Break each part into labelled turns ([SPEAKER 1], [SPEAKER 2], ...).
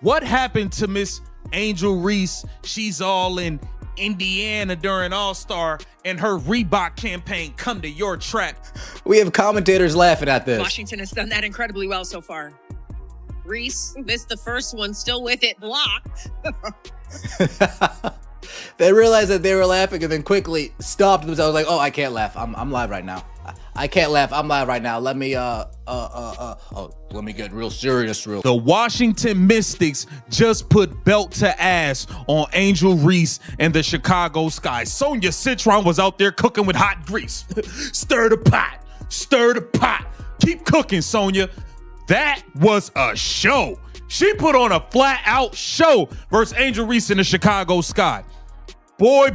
[SPEAKER 1] What happened to Miss Angel Reese? She's all in Indiana during All-Star, and her Reebok campaign come to your trap.
[SPEAKER 2] We have commentators laughing at this.
[SPEAKER 3] Washington has done that incredibly well so far. Reese missed the first one, still with it blocked.
[SPEAKER 2] They realized that they were laughing and then quickly stopped themselves like, oh, I can't laugh. I'm live right now. I can't laugh. I'm live right now. Let me let me get real serious real.
[SPEAKER 1] The Washington Mystics just put belt to ass on Angel Reese and the Chicago Sky. Sonia Citron was out there cooking with hot grease. Stir the pot. Stir the pot. Keep cooking, Sonia. That was a show. She put on a flat-out show versus Angel Reese in the Chicago Sky. Boy,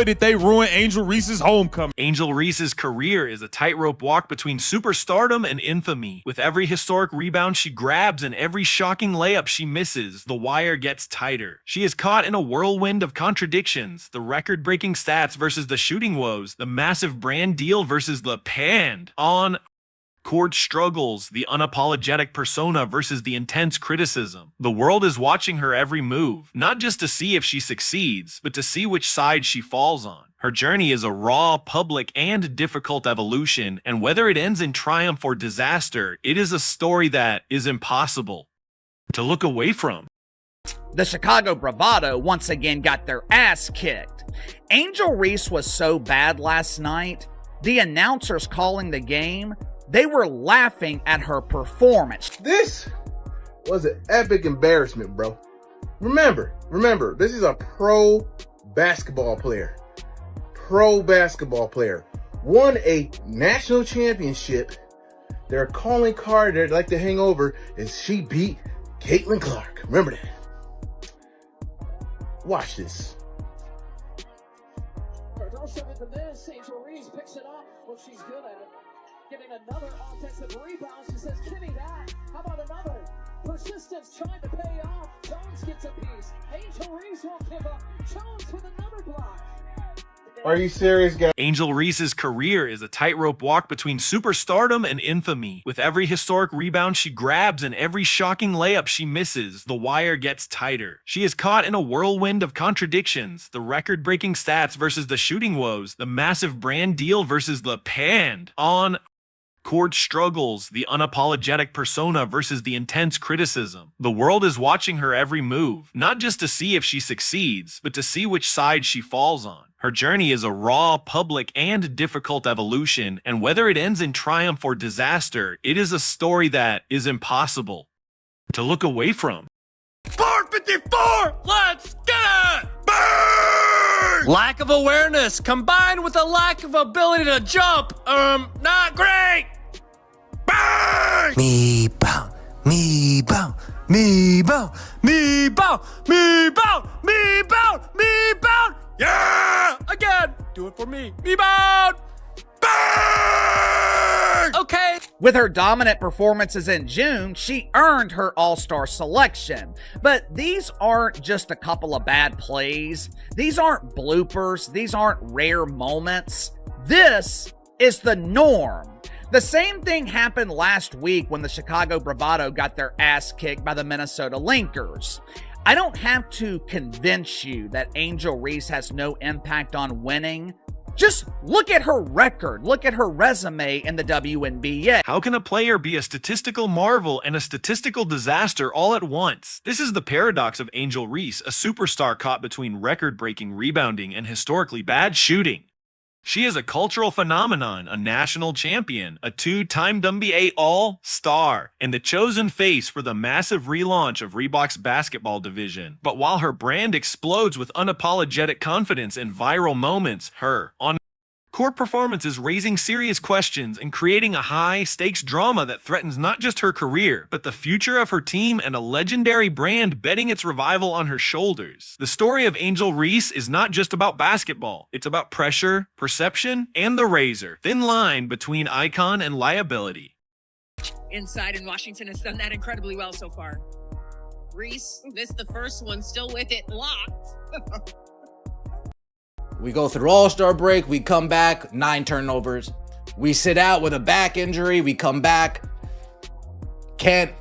[SPEAKER 1] did they ruin Angel Reese's homecoming.
[SPEAKER 4] Angel Reese's career is a tightrope walk between superstardom and infamy. With every historic rebound she grabs and every shocking layup she misses, the wire gets tighter. She is caught in a whirlwind of contradictions. The record-breaking stats versus the shooting woes. The massive brand deal versus the panned on court struggles, the unapologetic persona versus the intense criticism. The world is watching her every move, not just to see if she succeeds, but to see which side she falls on. Her journey is a raw, public, and difficult evolution, and whether it ends in triumph or disaster, it is a story that is impossible to look away from.
[SPEAKER 5] The Chicago Bravado once again got their ass kicked. Angel Reese was so bad last night, the announcers calling the game, they were laughing at her performance.
[SPEAKER 6] This was an epic embarrassment, bro. Remember, this is a pro basketball player. Won a national championship. Their calling card they'd like to hang over is she beat Caitlin Clark. Remember that. Watch this.
[SPEAKER 7] Angel Reese picks it up. Well, she's good at it. Getting another offensive rebound. She says, give me that. How about another? Persistence trying to pay off. Jones gets a piece. Angel Reese won't give up. Jones with another block.
[SPEAKER 6] Are you serious, guys?
[SPEAKER 4] Angel Reese's career is a tightrope walk between superstardom and infamy. With every historic rebound she grabs and every shocking layup she misses, the wire gets tighter. She is caught in a whirlwind of contradictions. The record-breaking stats versus the shooting woes. The massive brand deal versus the panned on court struggles, the unapologetic persona versus the intense criticism. The world is watching her every move, not just to see if she succeeds, but to see which side she falls on. Her journey is a raw, public, and difficult evolution, and whether it ends in triumph or disaster, it is a story that is impossible to look away from.
[SPEAKER 8] 454! Let's get it! Bang! Lack of awareness combined with a lack of ability to jump, not great! Bang!
[SPEAKER 9] Me bow, me bow, me bow, me bow, me bow, me bow, me bow.
[SPEAKER 8] Yeah! Again! Do it for me. Me bound! Bang!
[SPEAKER 5] Okay. With her dominant performances in June, she earned her All-Star selection. But these aren't just a couple of bad plays. These aren't bloopers. These aren't rare moments. This is the norm. The same thing happened last week when the Chicago Bravado got their ass kicked by the Minnesota Lakers. I don't have to convince you that Angel Reese has no impact on winning. Just look at her record. Look at her resume in the WNBA.
[SPEAKER 4] How can a player be a statistical marvel and a statistical disaster all at once? This is the paradox of Angel Reese, a superstar caught between record-breaking rebounding and historically bad shooting. She is a cultural phenomenon, a national champion, a two-time WNBA All-Star, and the chosen face for the massive relaunch of Reebok's basketball division. But while her brand explodes with unapologetic confidence and viral moments, her on-court performance is raising serious questions and creating a high-stakes drama that threatens not just her career, but the future of her team and a legendary brand betting its revival on her shoulders. The story of Angel Reese is not just about basketball. It's about pressure, perception, and the razor-thin line between icon and liability.
[SPEAKER 3] Inside, and Washington has done that incredibly well so far. Reese missed the first one, still with it blocked.
[SPEAKER 2] We go through All-Star break, we come back, 9 turnovers. We sit out with a back injury, we come back, can't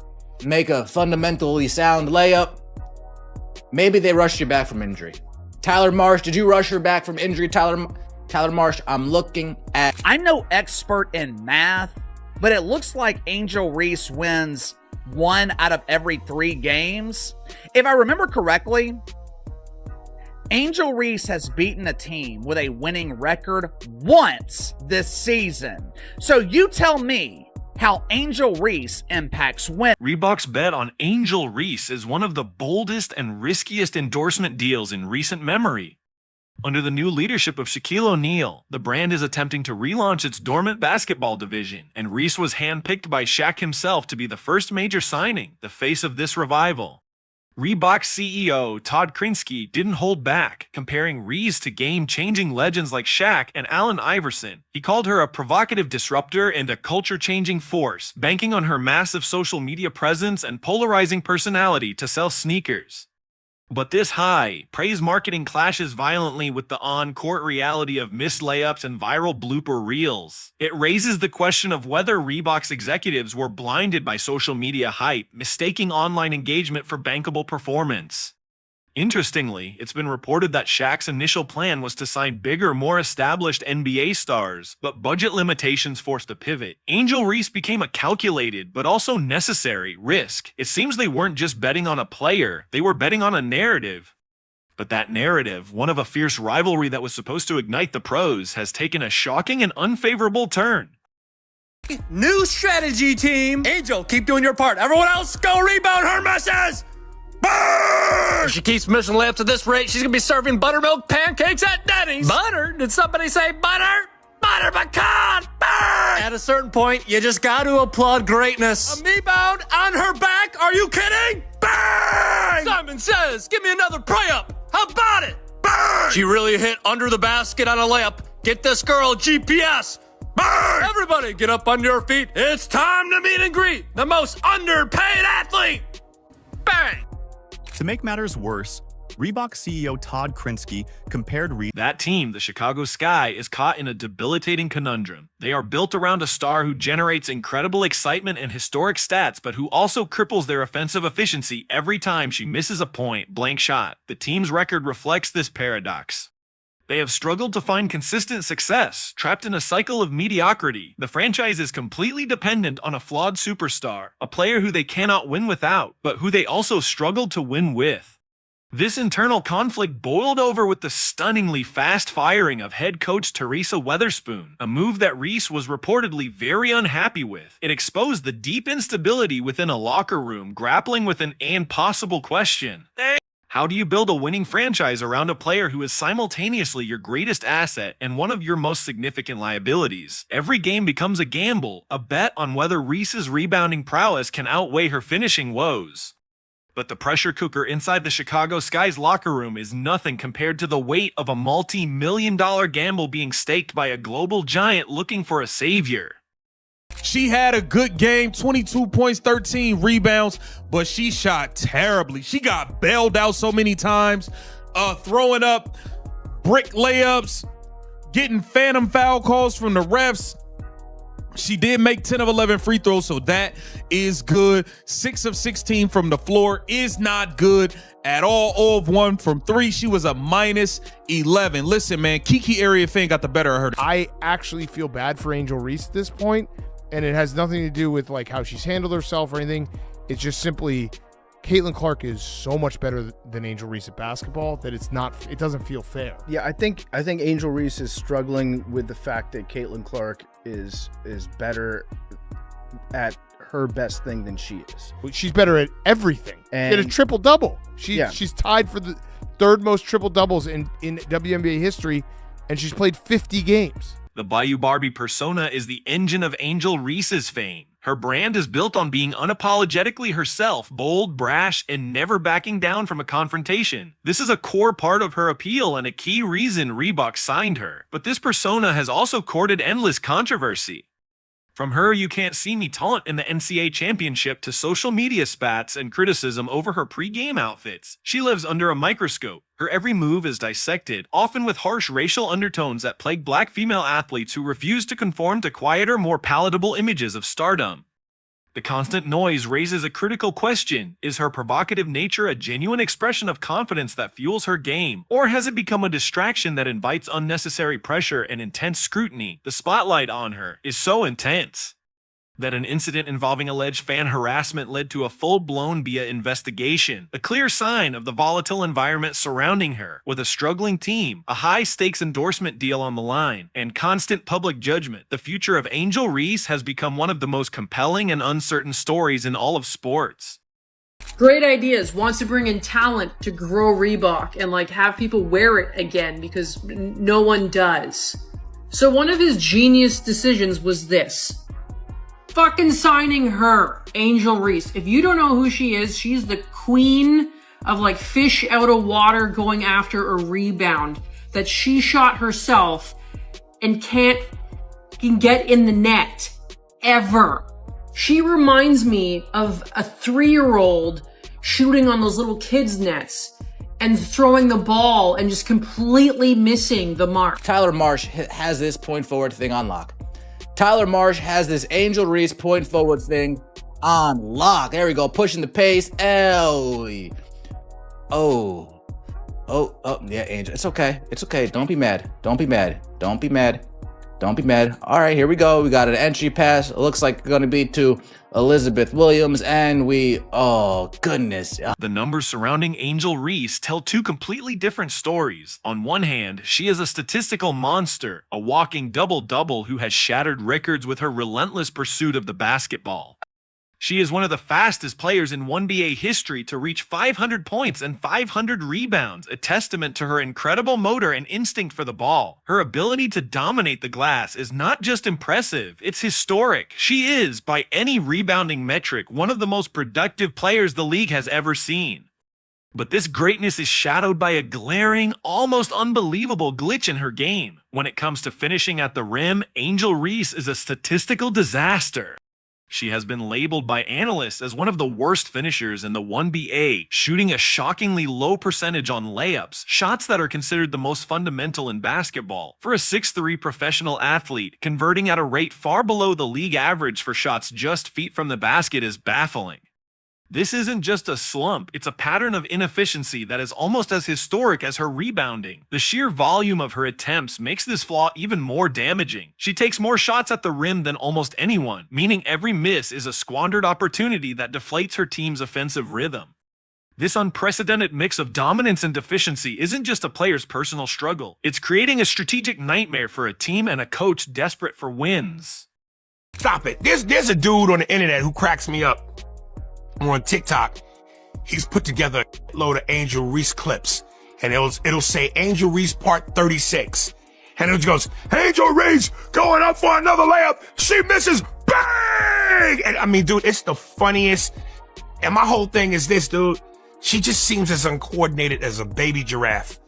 [SPEAKER 2] make a fundamentally sound layup, Maybe they rushed you back from injury. Tyler Marsh, did you rush her back from injury, Tyler Marsh? I'm looking at...
[SPEAKER 5] I'm no expert in math, but it looks like Angel Reese wins 1 out of every 3 games. If I remember correctly, Angel Reese has beaten a team with a winning record once this season. So you tell me how Angel Reese impacts win.
[SPEAKER 4] Reebok's bet on Angel Reese is one of the boldest and riskiest endorsement deals in recent memory. Under the new leadership of Shaquille O'Neal, the brand is attempting to relaunch its dormant basketball division, and Reese was handpicked by Shaq himself to be the first major signing, the face of this revival. Reebok CEO Todd Krinsky didn't hold back, comparing Reese to game-changing legends like Shaq and Allen Iverson. He called her a provocative disruptor and a culture-changing force, banking on her massive social media presence and polarizing personality to sell sneakers. But this high praise marketing clashes violently with the on-court reality of missed layups and viral blooper reels. It raises the question of whether Reebok's executives were blinded by social media hype, mistaking online engagement for bankable performance. Interestingly, it's been reported that Shaq's initial plan was to sign bigger, more established NBA stars, but budget limitations forced a pivot. Angel Reese became a calculated, but also necessary, risk. It seems they weren't just betting on a player, they were betting on a narrative. But that narrative, one of a fierce rivalry that was supposed to ignite the pros, has taken a shocking and unfavorable turn.
[SPEAKER 8] New strategy, team. Angel, keep doing your part. Everyone else, go rebound her misses. If she keeps missing layups at this rate, she's gonna be serving buttermilk pancakes at Denny's. Butter? Did somebody say butter? Butter pecan! Burn! At a certain point, you just got to applaud greatness. A me-bound on her back? Are you kidding? Bang! Simon says, give me another pray-up. How about it? Bang! She really hit under the basket on a layup. Get this girl GPS. Bang! Everybody get up on your feet. It's time to meet and greet the most underpaid athlete. Bang!
[SPEAKER 10] To make matters worse, Reebok CEO Todd Krinsky compared
[SPEAKER 4] That team, the Chicago Sky, is caught in a debilitating conundrum. They are built around a star who generates incredible excitement and historic stats, but who also cripples their offensive efficiency every time she misses a point-blank shot. The team's record reflects this paradox. They have struggled to find consistent success, trapped in a cycle of mediocrity. The franchise is completely dependent on a flawed superstar, a player who they cannot win without, but who they also struggled to win with. This internal conflict boiled over with the stunningly fast firing of head coach Teresa Weatherspoon, a move that Reese was reportedly very unhappy with. It exposed the deep instability within a locker room grappling with an impossible question. How do you build a winning franchise around a player who is simultaneously your greatest asset and one of your most significant liabilities? Every game becomes a gamble, a bet on whether Reese's rebounding prowess can outweigh her finishing woes. But the pressure cooker inside the Chicago Sky's locker room is nothing compared to the weight of a multi-million-dollar gamble being staked by a global giant looking for a savior.
[SPEAKER 1] She had a good game, 22 points, 13 rebounds, but she shot terribly. She got bailed out so many times, throwing up brick layups, getting phantom foul calls from the refs. She did make 10 of 11 free throws, so that is good. 6 of 16 from the floor is not good at all. 0 of 1 from 3. She was a minus 11. Listen, man, Kiki Area Fan got the better of her.
[SPEAKER 11] I actually feel bad for Angel Reese at this point, and it has nothing to do with like how she's handled herself or anything. It's just simply Caitlin Clark is so much better than Angel Reese at basketball that it doesn't feel fair.
[SPEAKER 12] Yeah, I think Angel Reese is struggling with the fact that Caitlin Clark is better at her best thing than she is.
[SPEAKER 11] She's better at everything. And she had a triple double. She's tied for the third most triple doubles in WNBA history, and she's played 50 games.
[SPEAKER 4] The Bayou Barbie persona is the engine of Angel Reese's fame. Her brand is built on being unapologetically herself, bold, brash, and never backing down from a confrontation. This is a core part of her appeal and a key reason Reebok signed her. But this persona has also courted endless controversy. From her "you can't see me" taunt in the NCAA championship to social media spats and criticism over her pre-game outfits, she lives under a microscope. Her every move is dissected, often with harsh racial undertones that plague black female athletes who refuse to conform to quieter, more palatable images of stardom. The constant noise raises a critical question. Is her provocative nature a genuine expression of confidence that fuels her game? Or has it become a distraction that invites unnecessary pressure and intense scrutiny? The spotlight on her is so intense that an incident involving alleged fan harassment led to a full-blown BIA investigation, a clear sign of the volatile environment surrounding her. With a struggling team, a high-stakes endorsement deal on the line, and constant public judgment, the future of Angel Reese has become one of the most compelling and uncertain stories in all of sports.
[SPEAKER 13] Great ideas, wants to bring in talent to grow Reebok and like have people wear it again because no one does. So one of his genius decisions was this. Fucking signing her, Angel Reese. If you don't know who she is, she's the queen of like fish out of water going after a rebound that she shot herself and can get in the net ever. She reminds me of a 3-year-old shooting on those little kids' nets and throwing the ball and just completely missing the mark.
[SPEAKER 2] Tyler Marsh has this point forward thing on lock. Tyler Marsh has this Angel Reese point forward thing on lock. There we go, pushing the pace. Oh, yeah, Angel. It's okay. It's okay. Don't be mad. Don't be mad. Don't be mad. Don't be mad. All right, here we go. We got an entry pass. It looks like it's going to be to Elizabeth Williams, and oh, goodness.
[SPEAKER 4] The numbers surrounding Angel Reese tell two completely different stories. On one hand, she is a statistical monster, a walking double-double who has shattered records with her relentless pursuit of the basketball. She is one of the fastest players in WNBA history to reach 500 points and 500 rebounds, a testament to her incredible motor and instinct for the ball. Her ability to dominate the glass is not just impressive, it's historic. She is, by any rebounding metric, one of the most productive players the league has ever seen. But this greatness is shadowed by a glaring, almost unbelievable glitch in her game. When it comes to finishing at the rim, Angel Reese is a statistical disaster. She has been labeled by analysts as one of the worst finishers in the WNBA, shooting a shockingly low percentage on layups, shots that are considered the most fundamental in basketball. For a 6'3" professional athlete, converting at a rate far below the league average for shots just feet from the basket is baffling. This isn't just a slump, it's a pattern of inefficiency that is almost as historic as her rebounding. The sheer volume of her attempts makes this flaw even more damaging. She takes more shots at the rim than almost anyone, meaning every miss is a squandered opportunity that deflates her team's offensive rhythm. This unprecedented mix of dominance and deficiency isn't just a player's personal struggle, it's creating a strategic nightmare for a team and a coach desperate for wins.
[SPEAKER 14] Stop it. There's a dude on the internet who cracks me up. On TikTok, he's put together a load of Angel Reese clips, and it'll say Angel Reese part 36, and it goes, Angel Reese going up for another layup, she misses, bang! And I mean, dude, it's the funniest. And my whole thing is this, dude, she just seems as uncoordinated as a baby giraffe.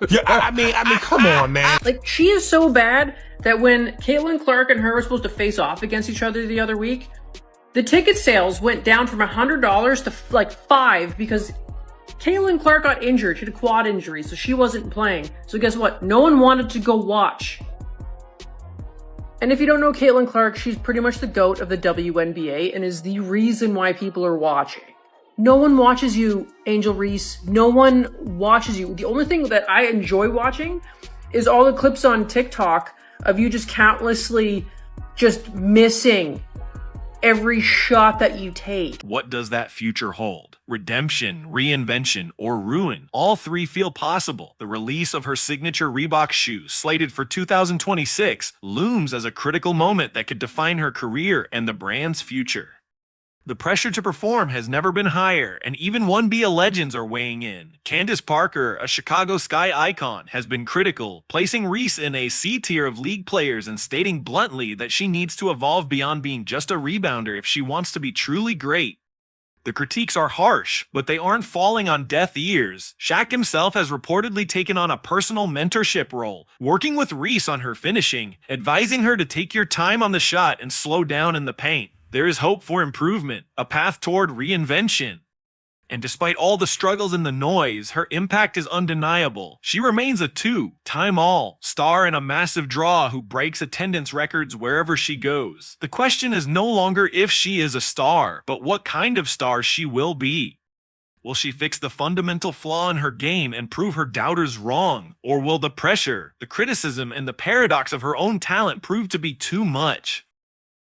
[SPEAKER 14] Yeah, I mean, come on, man.
[SPEAKER 13] Like, she is so bad that when Caitlin Clark and her were supposed to face off against each other the other week, the ticket sales went down from $100 to like $5 because Caitlin Clark got injured. She had a quad injury, so she wasn't playing. So guess what? No one wanted to go watch. And if you don't know Caitlin Clark, she's pretty much the GOAT of the WNBA and is the reason why people are watching. No one watches you, Angel Reese. No one watches you. The only thing that I enjoy watching is all the clips on TikTok of you just countlessly just missing every shot that you take.
[SPEAKER 4] What does that future hold? Redemption, reinvention, or ruin? All three feel possible. The release of her signature Reebok shoe, slated for 2026, looms as a critical moment that could define her career and the brand's future. The pressure to perform has never been higher, and even WNBA legends are weighing in. Candace Parker, a Chicago Sky icon, has been critical, placing Reese in a C tier of league players and stating bluntly that she needs to evolve beyond being just a rebounder if she wants to be truly great. The critiques are harsh, but they aren't falling on deaf ears. Shaq himself has reportedly taken on a personal mentorship role, working with Reese on her finishing, advising her to take your time on the shot and slow down in the paint. There is hope for improvement, a path toward reinvention. And despite all the struggles and the noise, her impact is undeniable. She remains a two-time all-star and a massive draw who breaks attendance records wherever she goes. The question is no longer if she is a star, but what kind of star she will be. Will she fix the fundamental flaw in her game and prove her doubters wrong? Or will the pressure, the criticism, and the paradox of her own talent prove to be too much?